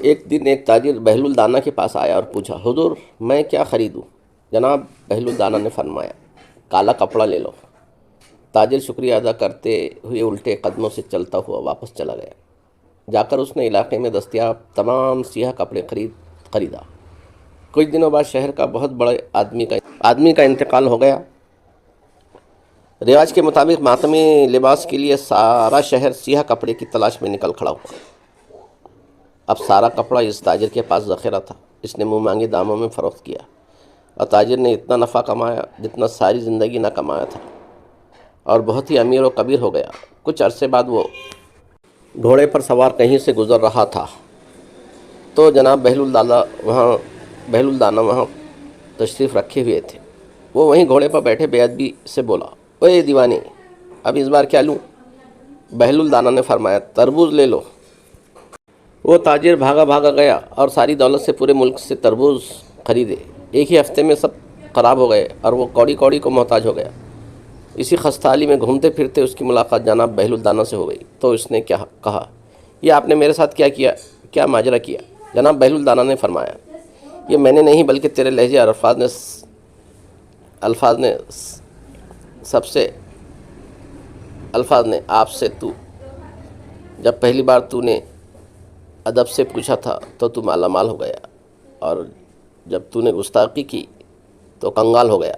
ایک دن ایک تاجر بہلول الدانہ کے پاس آیا اور پوچھا، حضور میں کیا خریدوں؟ جناب بہلول الدانہ نے فرمایا، کالا کپڑا لے لو۔ تاجر شکریہ ادا کرتے ہوئے الٹے قدموں سے چلتا ہوا واپس چلا گیا۔ جا کر اس نے علاقے میں دستیاب تمام سیاہ کپڑے خریدا۔ کچھ دنوں بعد شہر کا بہت بڑے آدمی کا انتقال ہو گیا۔ رواج کے مطابق ماتمی لباس کے لیے سارا شہر سیاہ کپڑے کی تلاش میں نکل کھڑا ہوا۔ اب سارا کپڑا اس تاجر کے پاس ذخیرہ تھا۔ اس نے منہ مانگے داموں میں فروخت کیا اور تاجر نے اتنا نفع کمایا جتنا ساری زندگی نہ کمایا تھا، اور بہت ہی امیر و کبیر ہو گیا۔ کچھ عرصے بعد وہ گھوڑے پر سوار کہیں سے گزر رہا تھا تو جناب بہلول الدانہ وہاں تشریف رکھے ہوئے تھے۔ وہ وہیں گھوڑے پر بیٹھے بے ادبی سے بولا، اوے دیوانے، اب اس بار کیا لوں؟ بہلول الدانہ نے فرمایا، تربوز لے لو۔ وہ تاجر بھاگا گیا اور ساری دولت سے پورے ملک سے تربوز خریدے۔ ایک ہی ہفتے میں سب خراب ہو گئے اور وہ کوڑی کو محتاج ہو گیا۔ اسی خستہ حالی میں گھومتے پھرتے اس کی ملاقات جناب بہلول الدانہ سے ہو گئی تو اس نے کہا، یہ آپ نے میرے ساتھ کیا ماجرا کیا؟ جناب بہلول الدانہ نے فرمایا، یہ میں نے نہیں بلکہ تیرے لہجے اور الفاظ نے آپ سے تو جب پہلی بار تو نے ادب سے پوچھا تھا تو مالا مال ہو گیا، اور جب تو نے گستاخی کی تو کنگال ہو گیا۔